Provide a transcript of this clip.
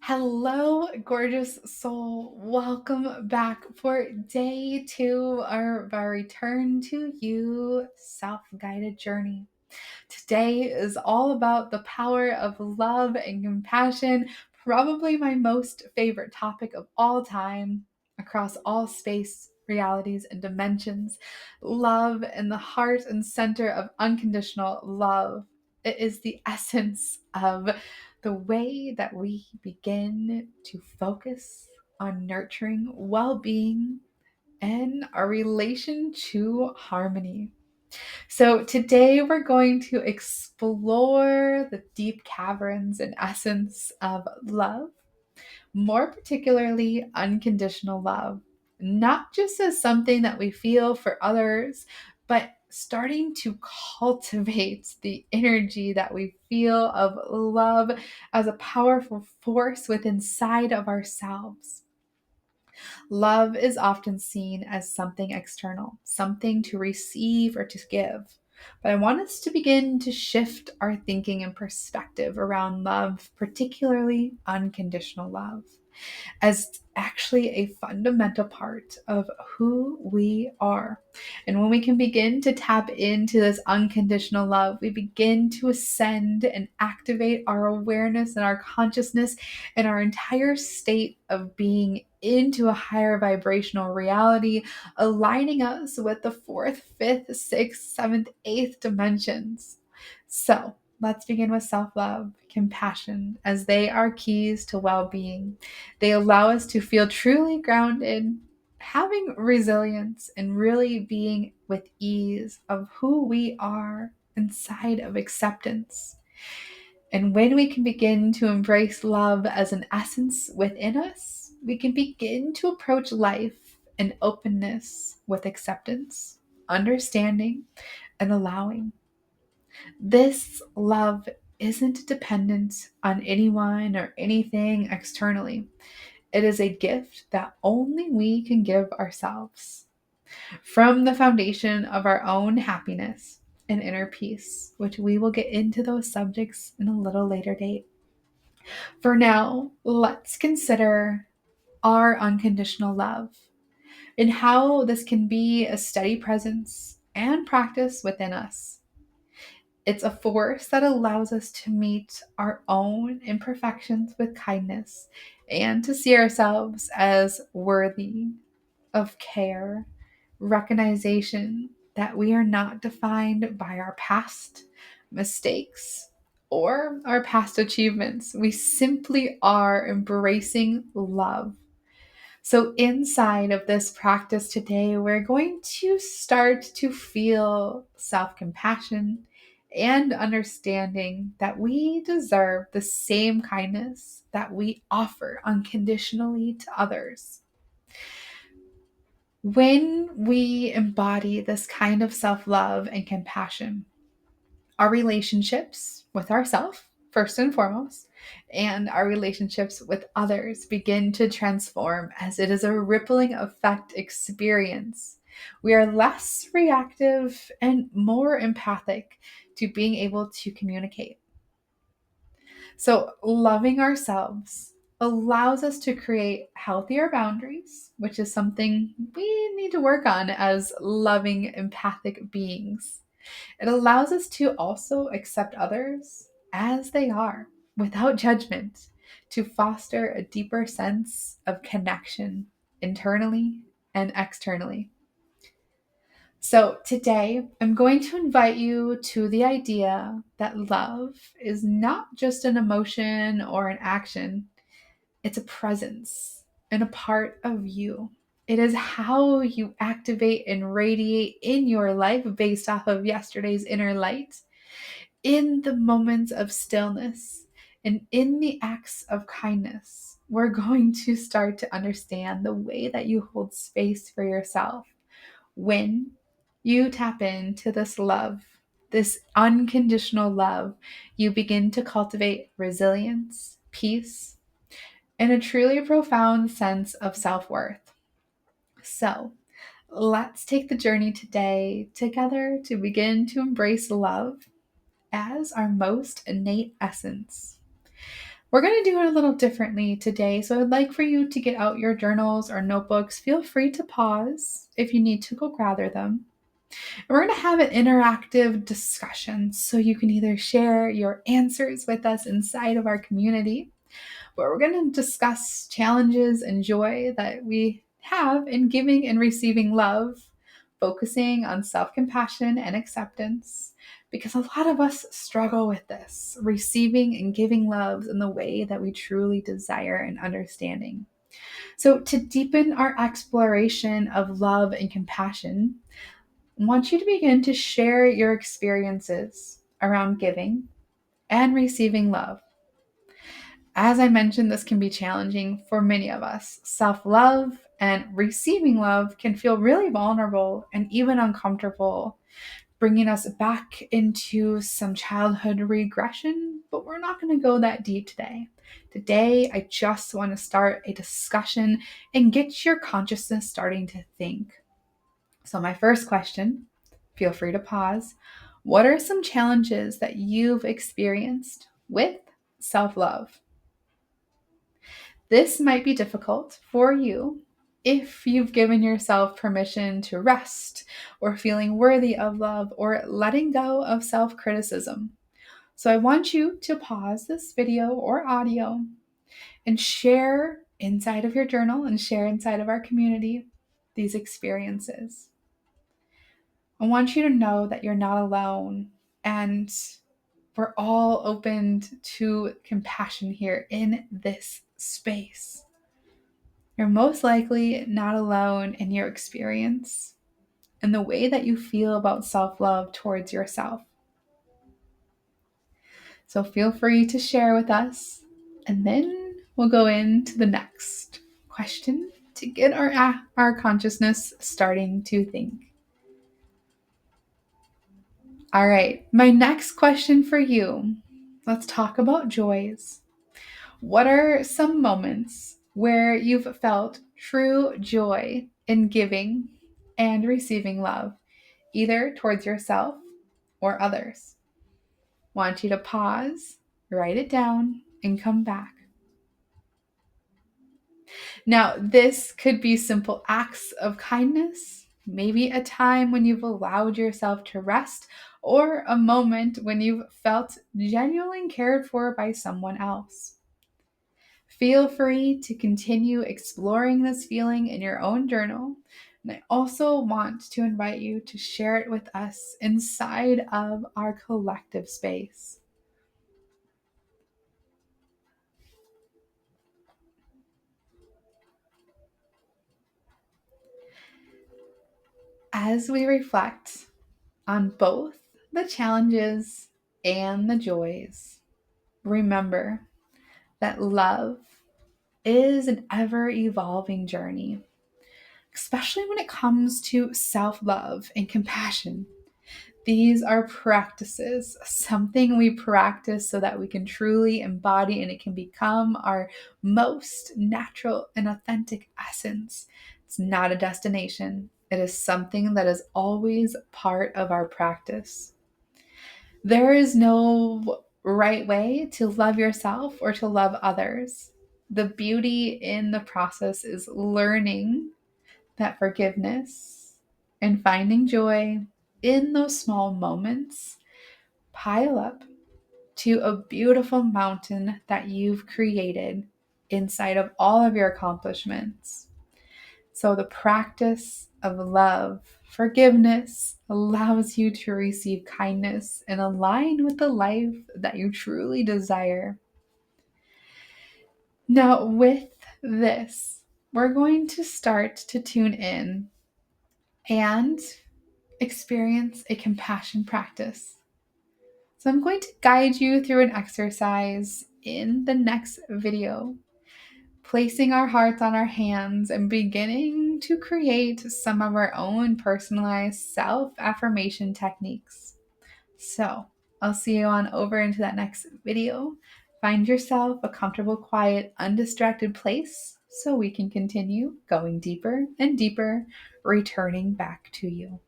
Hello, gorgeous soul. Welcome back for day 2 of our Return to You self guided journey. Today is all about the power of love and compassion, probably my most favorite topic of all time across all space, realities, and dimensions. Love and the heart and center of unconditional love. It is the essence of the way that we begin to focus on nurturing well being and our relation to harmony. So, today we're going to explore the deep caverns and essence of love, more particularly unconditional love, not just as something that we feel for others, but starting to cultivate the energy that we feel of love as a powerful force within inside of ourselves. Love is often seen as something external, something to receive or to give. But I want us to begin to shift our thinking and perspective around love, particularly unconditional love, as actually a fundamental part of who we are. And when we can begin to tap into this unconditional love, we begin to ascend and activate our awareness and our consciousness and our entire state of being into a higher vibrational reality, aligning us with the fourth, fifth, sixth, seventh, eighth dimensions. So, let's begin with self love, compassion, as they are keys to well being. They allow us to feel truly grounded, having resilience, and really being with ease of who we are inside of acceptance. And when we can begin to embrace love as an essence within us, we can begin to approach life in openness with acceptance, understanding, and allowing. This love isn't dependent on anyone or anything externally. It is a gift that only we can give ourselves from the foundation of our own happiness and inner peace, which we will get into those subjects in a little later date. For now, let's consider our unconditional love and how this can be a steady presence and practice within us. It's a force that allows us to meet our own imperfections with kindness and to see ourselves as worthy of care, recognition that we are not defined by our past mistakes or our past achievements. We simply are embracing love. So, inside of this practice today, we're going to start to feel self compassion and understanding that we deserve the same kindness that we offer unconditionally to others. When we embody this kind of self love and compassion, our relationships with ourselves, first and foremost, and our relationships with others begin to transform as it is a rippling effect experience. We are less reactive and more empathic to being able to communicate. So, loving ourselves allows us to create healthier boundaries, which is something we need to work on as loving, empathic beings. It allows us to also accept others as they are without judgment to foster a deeper sense of connection internally and externally. So, today I'm going to invite you to the idea that love is not just an emotion or an action, it's a presence and a part of you. It is how you activate and radiate in your life based off of yesterday's inner light, in the moments of stillness, and in the acts of kindness. We're going to start to understand the way that you hold space for yourself when you tap into this love, this unconditional love. You begin to cultivate resilience, peace, and a truly profound sense of self worth. So, let's take the journey today together to begin to embrace love as our most innate essence. We're going to do it a little differently today. So I'd like for you to get out your journals or notebooks. Feel free to pause if you need to go gather them. And we're going to have an interactive discussion so you can either share your answers with us inside of our community, where we're going to discuss challenges and joy that we have in giving and receiving love, focusing on self-compassion and acceptance, because a lot of us struggle with this, receiving and giving love in the way that we truly desire and understanding. So to deepen our exploration of love and compassion, I want you to begin to share your experiences around giving and receiving love. As I mentioned, this can be challenging for many of us. Self-love and receiving love can feel really vulnerable and even uncomfortable, bringing us back into some childhood regression, but we're not going to go that deep today. Today, I just want to start a discussion and get your consciousness starting to think. So my first question, feel free to pause. What are some challenges that you've experienced with self-love? This might be difficult for you if you've given yourself permission to rest or feeling worthy of love or letting go of self-criticism. So I want you to pause this video or audio and share inside of your journal and share inside of our community these experiences. I want you to know that you're not alone, and we're all open to compassion here in this space. You're most likely not alone in your experience and the way that you feel about self-love towards yourself. So feel free to share with us, and then we'll go into the next question to get our consciousness starting to think. All right, my next question for you. Let's talk about joys. What are some moments where you've felt true joy in giving and receiving love, either towards yourself or others? Want you to pause, write it down, and come back. Now, this could be simple acts of kindness, maybe a time when you've allowed yourself to rest, or a moment when you've felt genuinely cared for by someone else. Feel free to continue exploring this feeling in your own journal. And I also want to invite you to share it with us inside of our collective space. As we reflect on both the challenges and the joys, remember that love is an ever-evolving journey, especially when it comes to self-love and compassion. These are practices, something we practice so that we can truly embody and it can become our most natural and authentic essence. It's not a destination. It is something that is always part of our practice. There is no right way to love yourself or to love others. The beauty in the process is learning that forgiveness and finding joy in those small moments pile up to a beautiful mountain that you've created inside of all of your accomplishments. So the practice of love, forgiveness allows you to receive kindness and align with the life that you truly desire. Now, with this, we're going to start to tune in and experience a compassion practice. So I'm going to guide you through an exercise in the next video, placing our hearts on our hands and beginning to create some of our own personalized self-affirmation techniques. So I'll see you on over into that next video. Find yourself a comfortable, quiet, undistracted place so we can continue going deeper and deeper, returning back to you.